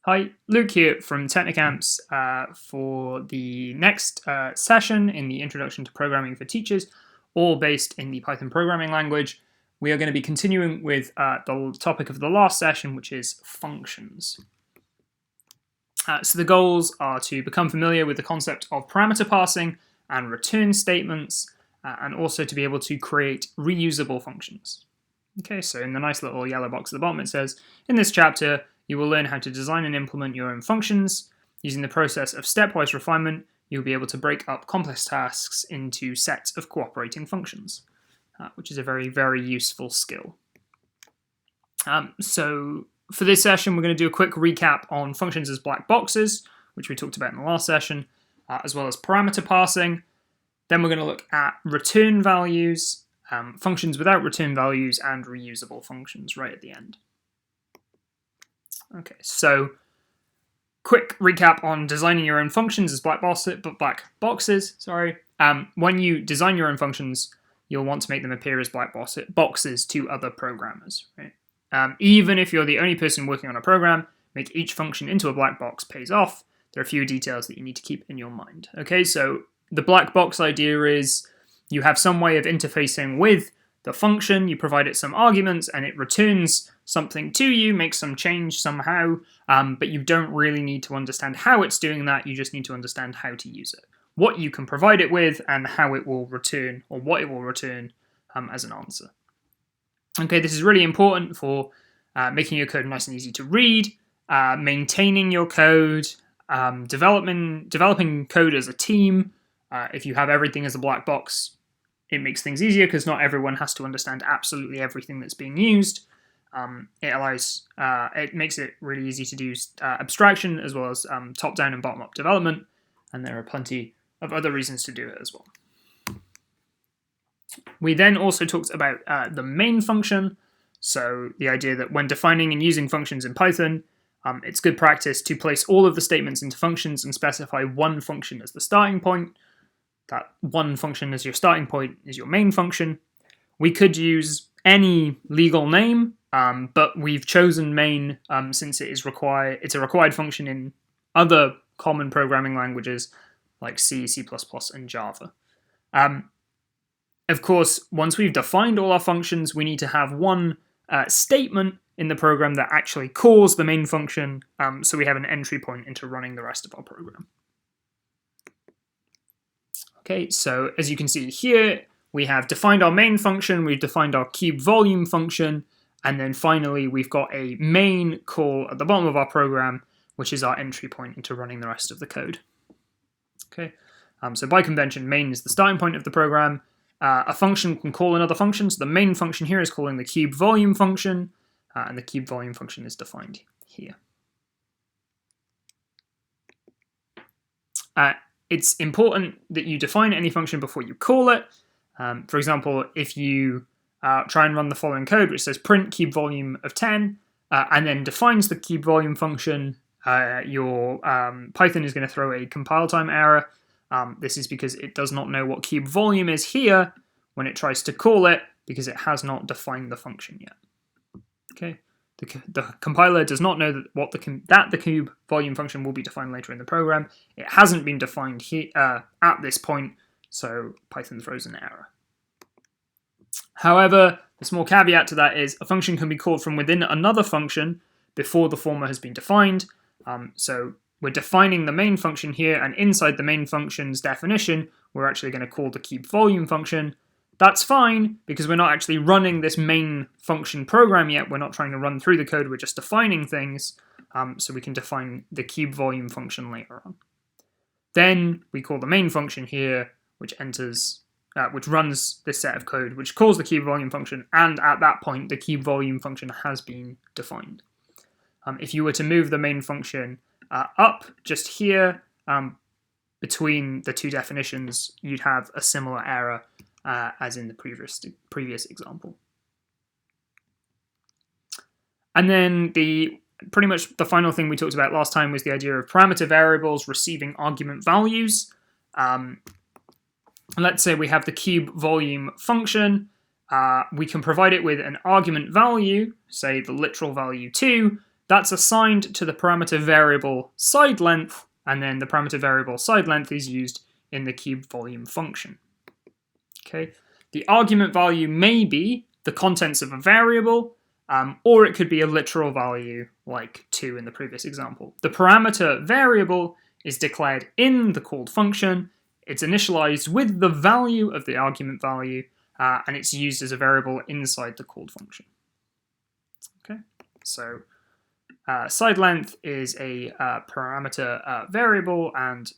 Hi, Luke here from Technicamps for the next session in the Introduction to Programming for Teachers, all based in the Python programming language. We are going to be continuing with the topic of the last session, which is functions. So the goals are to become familiar with the concept of parameter passing and return statements, and also to be able to create reusable functions. Okay, so in the nice little yellow box at the bottom it says, in this chapter, you will learn how to design and implement your own functions. Using the process of stepwise refinement, you'll be able to break up complex tasks into sets of cooperating functions, which is a very, very useful skill. So for this session, we're going to do a quick recap on functions as black boxes, which we talked about in the last session, as well as parameter passing. Then we're going to look at return values, functions without return values, and reusable functions right at the end. Okay, so quick recap on designing your own functions as black boxes. When you design your own functions, you'll want to make them appear as black boxes to other programmers. Right? Even if you're the only person working on a program, make each function into a black box pays off. There are a few details that you need to keep in your mind. Okay, so the black box idea is you have some way of interfacing with the function, you provide it some arguments, and it returns something to you, makes some change somehow, but you don't really need to understand how it's doing that, you just need to understand how to use it. What you can provide it with, and how it will return, or what it will return as an answer. Okay, this is really important for making your code nice and easy to read, maintaining your code, developing code as a team. If you have everything as a black box, it makes things easier because not everyone has to understand absolutely everything that's being used. It makes it really easy to do abstraction as well as top-down and bottom-up development, and there are plenty of other reasons to do it as well. We then also talked about the main function, so the idea that when defining and using functions in Python, it's good practice to place all of the statements into functions and specify one function as the starting point. That one function as your starting point is your main function. We could use any legal name, but we've chosen main since it's a required function in other common programming languages like C, C++, and Java. Of course, once we've defined all our functions, we need to have one statement in the program that actually calls the main function, so we have an entry point into running the rest of our program. Okay, so as you can see here, we have defined our main function, we've defined our cube volume function, and then finally we've got a main call at the bottom of our program, which is our entry point into running the rest of the code. Okay, so by convention, main is the starting point of the program. A function can call another function, so the main function here is calling the cube volume function, and the cube volume function is defined here. It's important that you define any function before you call it. For example, if you try and run the following code, which says print cube volume of 10, and then defines the cube volume function, your Python is going to throw a compile time error. This is because it does not know what cube volume is here when it tries to call it, because it has not defined the function yet. Okay. The compiler does not know that the cube volume function will be defined later in the program. It hasn't been defined here at this point, so Python throws an error. However, the small caveat to that is a function can be called from within another function before the former has been defined. So we're defining the main function here, and inside the main function's definition, we're actually going to call the cube volume function. That's fine, because we're not actually running this main function program yet. We're not trying to run through the code, we're just defining things, so we can define the cube volume function later on. Then we call the main function here, which runs this set of code, which calls the cube volume function, and at that point, the cube volume function has been defined. If you were to move the main function up just here, between the two definitions, you'd have a similar error as in the previous example. And then pretty much the final thing we talked about last time was the idea of parameter variables receiving argument values. Let's say we have the cube volume function. We can provide it with an argument value, say the literal value 2, that's assigned to the parameter variable side length, and then the parameter variable side length is used in the cube volume function. Okay, the argument value may be the contents of a variable, or it could be a literal value like 2 in the previous example. The parameter variable is declared in the called function, it's initialized with the value of the argument value, and it's used as a variable inside the called function. Okay, so side length is a parameter variable, and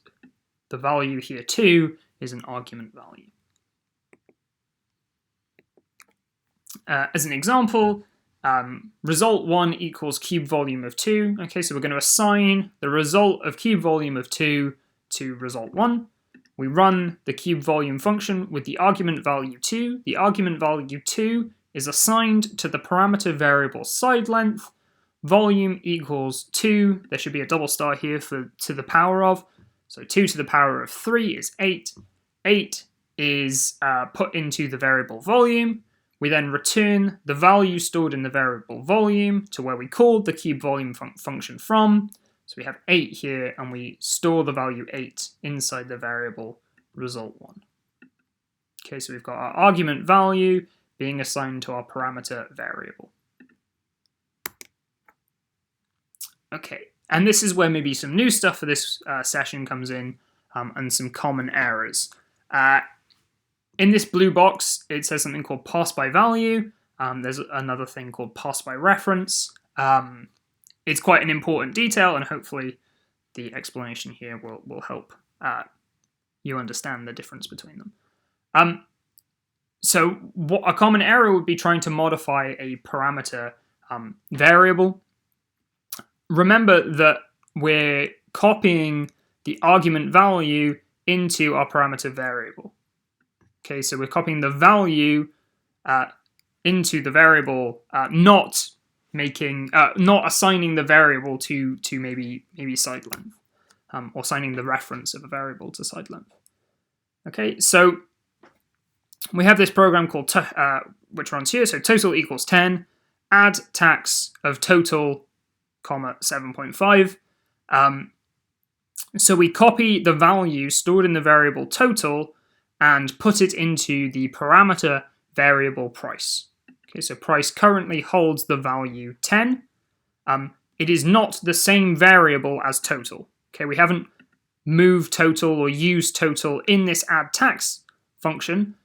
the value here 2 is an argument value. As an example, result 1 equals cube volume of 2. Okay, so we're going to assign the result of cube volume of 2 to result 1. We run the cube volume function with the argument value 2. The argument value 2 is assigned to the parameter variable side length. Volume equals 2. There should be a double star here for to the power of. So 2 to the power of 3 is 8. 8 is put into the variable volume. We then return the value stored in the variable volume to where we called the cube volume function from. So we have 8 here, and we store the value 8 inside the variable result 1. Okay, so we've got our argument value being assigned to our parameter variable. Okay, and this is where maybe some new stuff for this session comes in, and some common errors. In this blue box, it says something called pass by value. There's another thing called pass by reference. It's quite an important detail, and hopefully the explanation here will help you understand the difference between them. So what a common error would be trying to modify a parameter variable. Remember that we're copying the argument value into our parameter variable. Okay, so we're copying the value into the variable, not assigning the variable to maybe side length, or assigning the reference of a variable to side length. Okay, so we have this program called which runs here. So total equals 10. Add tax of total, comma 7.5. So we copy the value stored in the variable total and put it into the parameter variable price. Okay, so price currently holds the value 10. It is not the same variable as total. Okay, we haven't moved total or used total in this add tax function.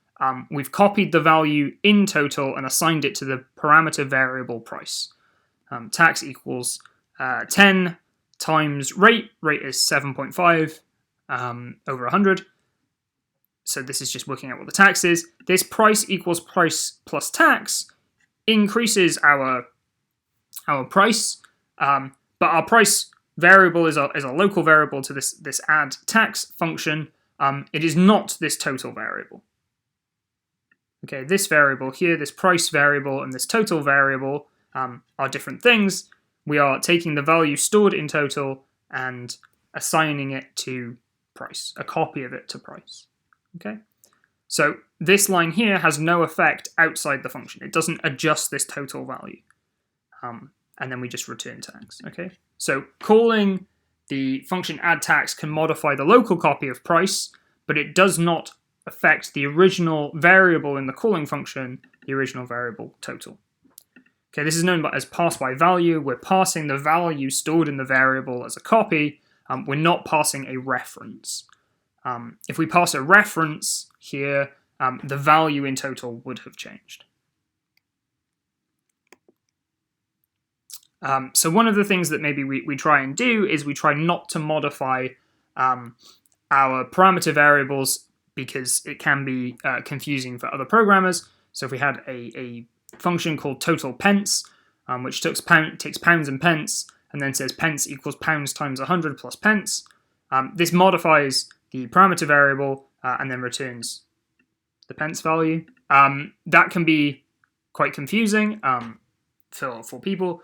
We've copied the value in total and assigned it to the parameter variable price. Tax equals 10 times rate. Rate is 7.5 over 100. So this is just working out what the tax is. This price equals price plus tax increases our price, but our price variable is a local variable to this add tax function. It is not this total variable. Okay, this variable here, this price variable and this total variable are different things. We are taking the value stored in total and assigning it to price, a copy of it to price. Okay, so this line here has no effect outside the function. It doesn't adjust this total value. And then we just return tax. Okay, so calling the function add tax can modify the local copy of price, but it does not affect the original variable in the calling function, the original variable total. Okay, this is known as pass by value. We're passing the value stored in the variable as a copy. We're not passing a reference. If we pass a reference here, the value in total would have changed. So one of the things that maybe we try and do is we try not to modify our parameter variables because it can be confusing for other programmers. So if we had a function called total pence, which takes pounds and pence, and then says pence equals pounds times 100 plus pence, this modifies the parameter variable and then returns the pence value. That can be quite confusing for people,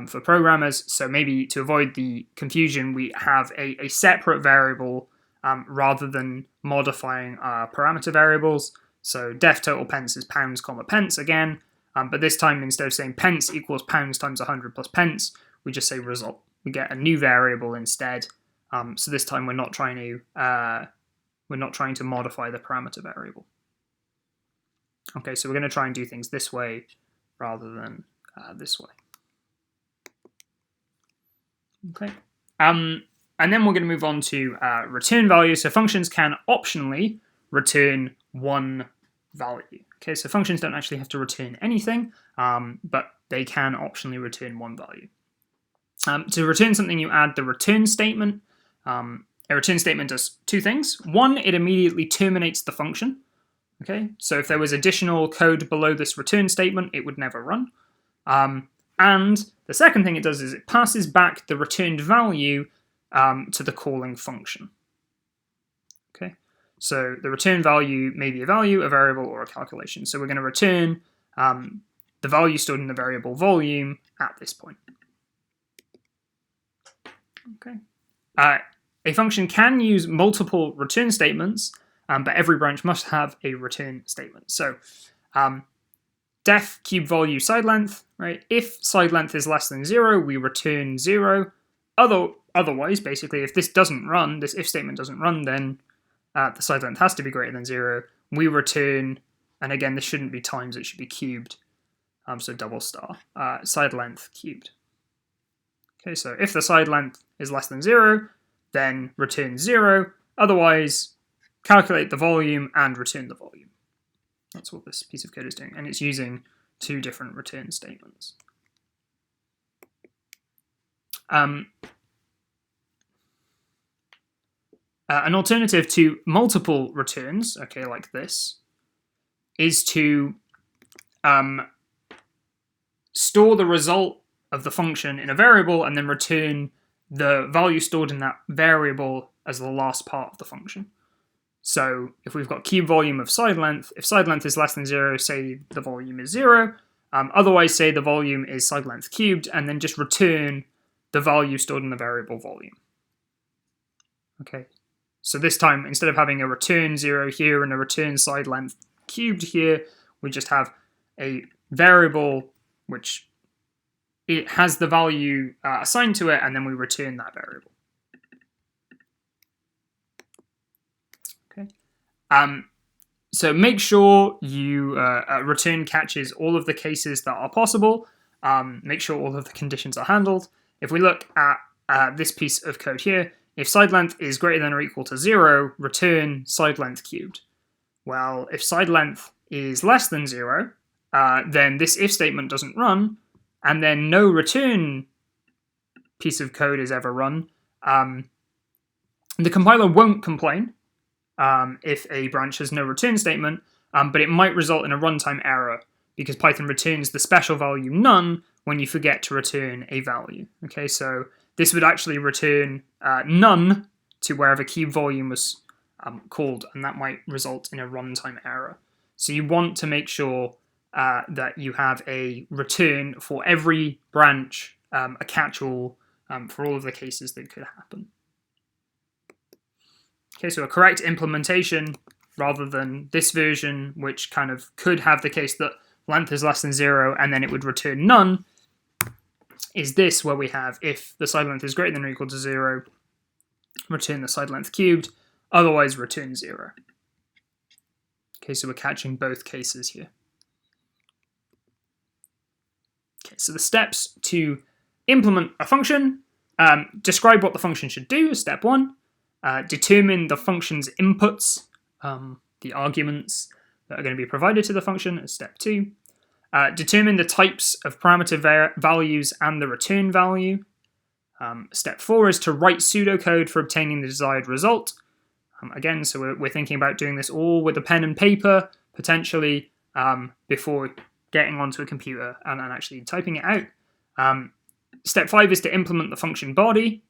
for programmers. So maybe to avoid the confusion, we have a separate variable rather than modifying our parameter variables. So def total pence is pounds comma pence again, but this time instead of saying pence equals pounds times 100 plus pence, we just say result. We get a new variable instead. So this time we're not trying to modify the parameter variable. Okay, so we're going to try and do things this way rather than this way. Okay, and then we're going to move on to return value. So functions can optionally return one value. Okay, so functions don't actually have to return anything, but they can optionally return one value. To return something, you add the return statement. A return statement does two things. One, it immediately terminates the function. Okay, so if there was additional code below this return statement, it would never run. And the second thing it does is it passes back the returned value to the calling function. Okay, so the return value may be a value, a variable, or a calculation. So we're going to return the value stored in the variable volume at this point. Okay. A function can use multiple return statements, but every branch must have a return statement. So def cube value side length, right? If side length is less than 0, we return 0. Otherwise, basically, if this doesn't run, this if statement doesn't run, then the side length has to be greater than 0. We return, and again, this shouldn't be times, it should be cubed. So double star, side length cubed. Okay, so if the side length is less than 0, then return 0. Otherwise, calculate the volume and return the volume. That's what this piece of code is doing, and it's using two different return statements. An alternative to multiple returns, okay, like this, is to store the result of the function in a variable and then return the value stored in that variable as the last part of the function. So if we've got cube volume of side length, if side length is less than 0, say the volume is 0. Otherwise, say the volume is side length cubed, and then just return the value stored in the variable volume. Okay, so this time, instead of having a return 0 here and a return side length cubed here, we just have a variable which it has the value assigned to it, and then we return that variable. Okay. So make sure you return catches all of the cases that are possible. Make sure all of the conditions are handled. If we look at this piece of code here, if side length is greater than or equal to 0, return side length cubed. Well, if side length is less than 0, then this if statement doesn't run, and then no return piece of code is ever run. The compiler won't complain if a branch has no return statement, but it might result in a runtime error because Python returns the special value none when you forget to return a value. Okay, so this would actually return none to wherever cube volume was called, and that might result in a runtime error. So you want to make sure that you have a return for every branch, a catch-all for all of the cases that could happen. Okay, so a correct implementation, rather than this version, which kind of could have the case that length is less than 0 and then it would return none, is this where we have if the side length is greater than or equal to 0, return the side length cubed, otherwise return 0. Okay, so we're catching both cases here. Okay, so the steps to implement a function, describe what the function should do, step 1. Determine the function's inputs, the arguments that are going to be provided to the function, as step 2. Determine the types of parameter values and the return value. Step 4 is to write pseudocode for obtaining the desired result. Again, so we're thinking about doing this all with a pen and paper, potentially, before getting onto a computer and actually typing it out. Step 5 is to implement the function body.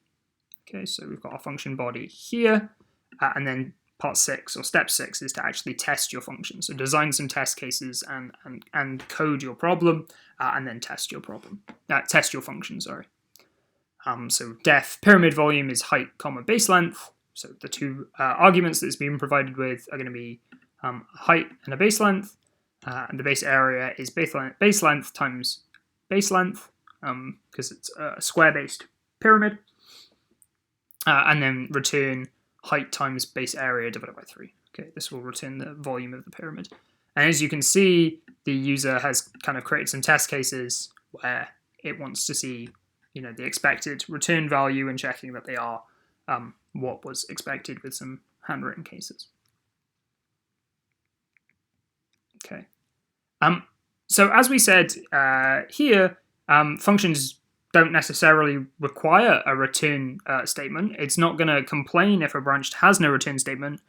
Okay, so we've got our function body here, and then part 6, or step 6, is to actually test your function. So design some test cases and code your problem, and then test your problem. Test your function, sorry. So def pyramid volume is height, comma, base length. So the two arguments that it's being provided with are going to be height and a base length, and the base area is base length times base length. because it's a square-based pyramid, and then return height times base area divided by 3. Okay, this will return the volume of the pyramid. And as you can see, the user has kind of created some test cases where it wants to see, the expected return value and checking that they are what was expected with some handwritten cases. Okay. So as we said here, functions don't necessarily require a return statement. It's not going to complain if a branch has no return statement.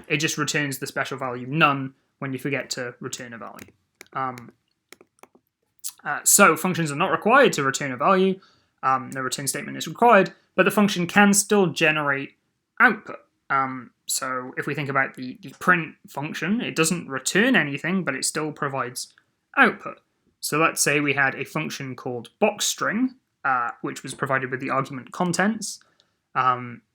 It just returns the special value none when you forget to return a value. So functions are not required to return a value. No return statement is required, but the function can still generate output. So if we think about the print function, it doesn't return anything, but it still provides output. So let's say we had a function called boxstring, which was provided with the argument contents.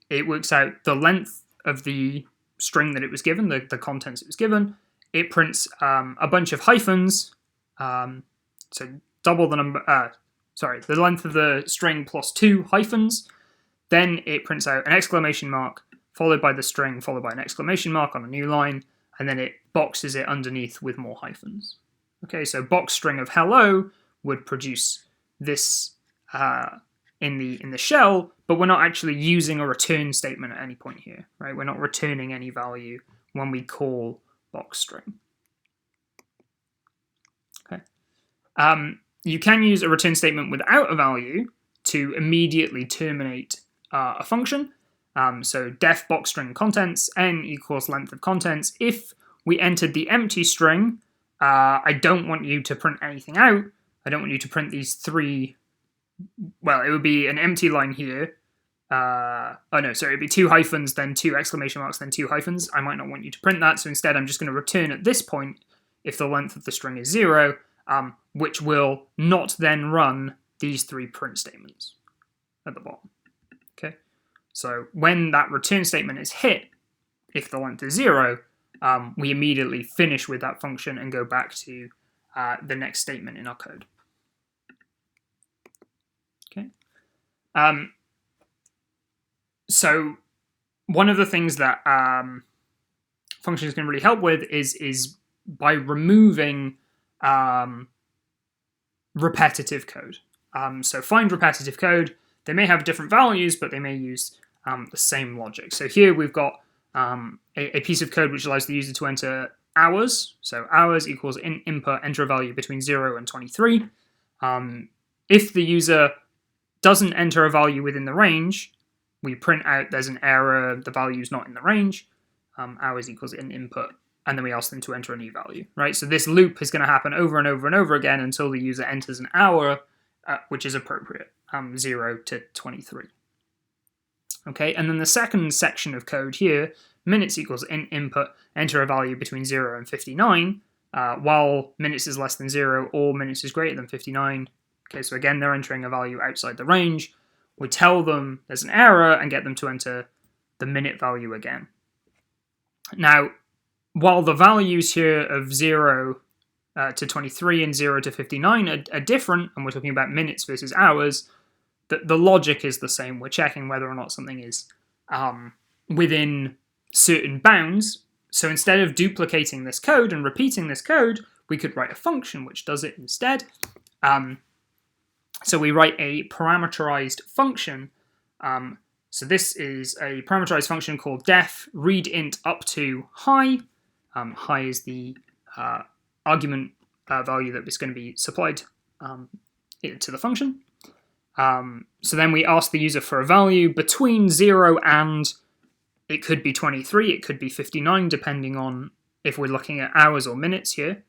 It works out the length of the string that it was given, the contents it was given. It prints a bunch of hyphens, so double the number, the length of the string plus 2 hyphens. Then it prints out an exclamation mark, followed by the string, followed by an exclamation mark on a new line, and then it boxes it underneath with more hyphens. Okay, so box string of hello would produce this in the shell, but we're not actually using a return statement at any point here, right? We're not returning any value when we call box string. Okay. You can use a return statement without a value to immediately terminate a function. So def box string contents n equals length of contents. If we entered the empty string, I don't want you to print anything out. I don't want you to print these 3. Well, it would be an empty line here. It'd be 2 hyphens, then 2 exclamation marks, then 2 hyphens. I might not want you to print that, so instead I'm just going to return at this point if the length of the string is 0, which will not then run these 3 print statements at the bottom. Okay, so when that return statement is hit, if the length is 0, we immediately finish with that function and go back to the next statement in our code. Okay. So one of the things that functions can really help with is by removing repetitive code. So find repetitive code. They may have different values, but they may use the same logic. So here we've got a piece of code which allows the user to enter hours. So hours equals input, enter a value between 0 and 23. If the user doesn't enter a value within the range, we print out there's an error, the value's not in the range. Hours equals input, and then we ask them to enter a new value, right? So this loop is going to happen over and over and over again until the user enters an hour, which is appropriate, 0 to 23. Okay, and then the second section of code here, minutes equals input, enter a value between 0 and 59, while minutes is less than 0 or minutes is greater than 59. Okay, so again, they're entering a value outside the range. We tell them there's an error and get them to enter the minute value again. Now, while the values here of 0 to 23 and 0 to 59 are different, and we're talking about minutes versus hours, the logic is the same. We're checking whether or not something is within certain bounds. So instead of duplicating this code and repeating this code, we could write a function which does it instead. So we write a parameterized function. So this is a parameterized function called def readInt up to high. High is the argument value that is going to be supplied to the function. So then we ask the user for a value between 0 and, it could be 23, it could be 59, depending on if we're looking at hours or minutes here.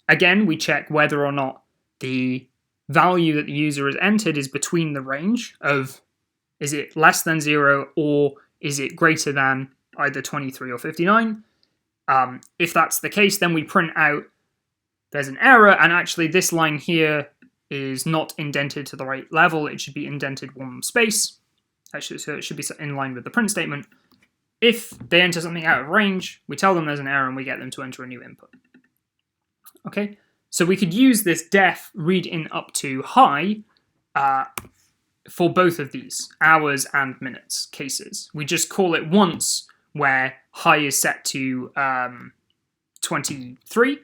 Again, we check whether or not the value that the user has entered is between the range of, is it less than 0 or is it greater than either 23 or 59? If that's the case, then we print out there's an error, and actually this line here is not indented to the right level. It should be indented 1 space. Actually, so it should be in line with the print statement. If they enter something out of range, we tell them there's an error and we get them to enter a new input. Okay, So we could use this def read in up to high for both of these, hours and minutes cases. We just call it once where high is set to 23,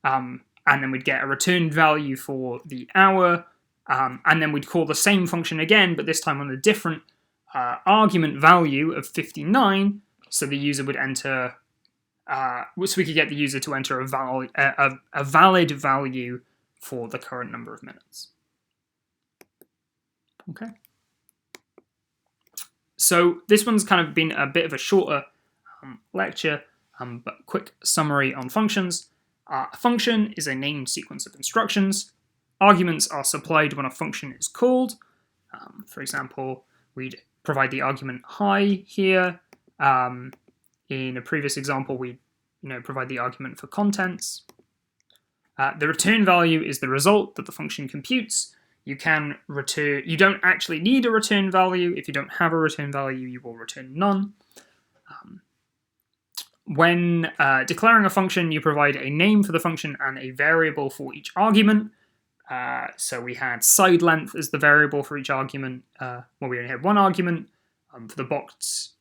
and then we'd get a return value for the hour, and then we'd call the same function again, but this time on a different argument value of 59, so the user would enter, so we could get the user to enter a valid value for the current number of minutes. Okay. So this one's kind of been a bit of a shorter lecture, but quick summary on functions. A function is a named sequence of instructions. Arguments are supplied when a function is called. For example, we'd provide the argument high here. In a previous example, we provide the argument for contents. The return value is the result that the function computes. You don't actually need a return value. If you don't have a return value, you will return none. When declaring a function, you provide a name for the function and a variable for each argument. So we had side length as the variable for each argument. We only had one argument. For the box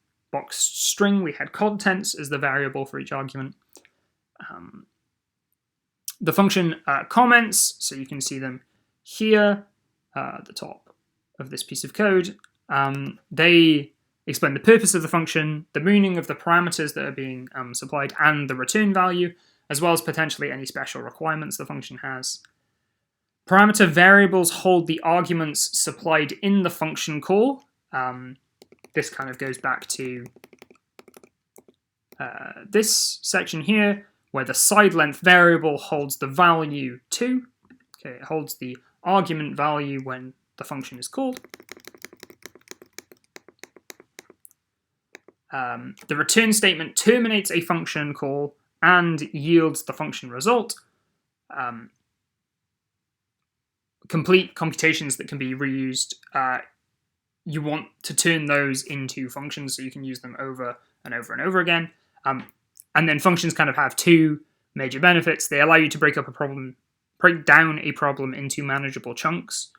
string, we had contents as the variable for each argument. The function comments, so you can see them here at the top of this piece of code. They explain the purpose of the function, the meaning of the parameters that are being supplied, and the return value, as well as potentially any special requirements the function has. Parameter variables hold the arguments supplied in the function call. This kind of goes back to this section here, where the side length variable holds the value 2. Okay, it holds the argument value when the function is called. The return statement terminates a function call and yields the function result. Complete computations that can be reused, you want to turn those into functions so you can use them over and over and over again. And then functions kind of have two major benefits. They allow you to break down a problem into manageable chunks,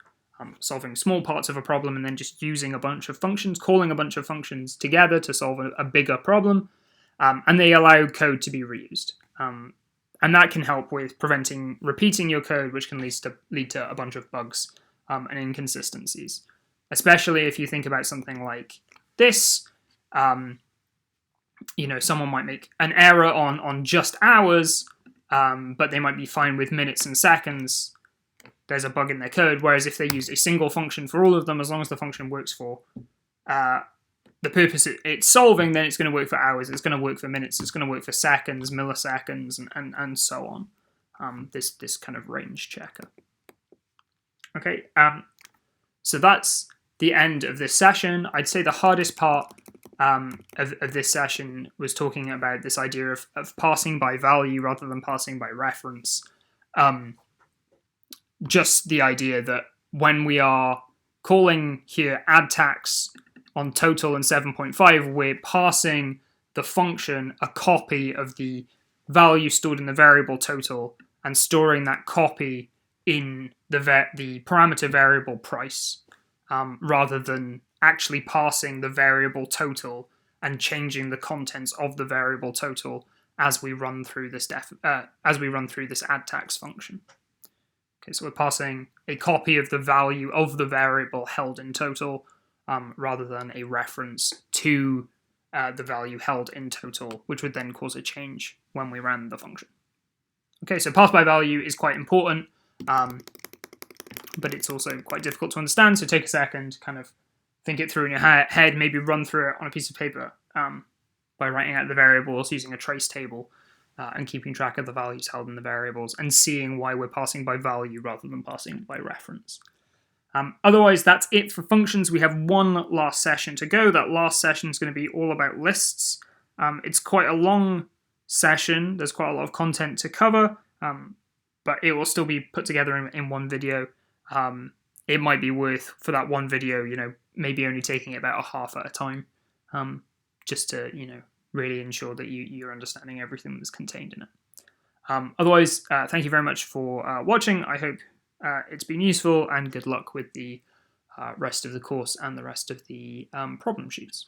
solving small parts of a problem and then just using a bunch of functions, calling a bunch of functions together to solve a bigger problem. And they allow code to be reused. And that can help with preventing repeating your code, which can lead to a bunch of bugs and inconsistencies. Especially if you think about something like this. Someone might make an error on just hours, but they might be fine with minutes and seconds. There's a bug in their code, whereas if they use a single function for all of them, as long as the function works for the purpose it's solving, then it's going to work for hours, it's going to work for minutes, it's going to work for seconds, milliseconds, and so on. This kind of range checker. Okay, so that's the end of this session. I'd say the hardest part of this session was talking about this idea of passing by value rather than passing by reference. Just the idea that when we are calling here add tax on total and 7.5, we're passing the function a copy of the value stored in the variable total and storing that copy in the parameter variable price, rather than actually passing the variable total and changing the contents of the variable total as we run through this add tax function. Okay, so we're passing a copy of the value of the variable held in total, rather than a reference to the value held in total, which would then cause a change when we ran the function. Okay, so pass by value is quite important, but it's also quite difficult to understand, so take a second, kind of think it through in your head, maybe run through it on a piece of paper by writing out the variables using a trace table, and keeping track of the values held in the variables and seeing why we're passing by value rather than passing by reference. Otherwise, that's it for functions. We have one last session to go. That last session is going to be all about lists. It's quite a long session. There's quite a lot of content to cover, but it will still be put together in one video. It might be worth, for that one video, maybe only taking it about a half at a time, just to, really ensure that you're understanding everything that's contained in it. Otherwise, thank you very much for watching. I hope it's been useful, and good luck with the rest of the course and the rest of the problem sheets.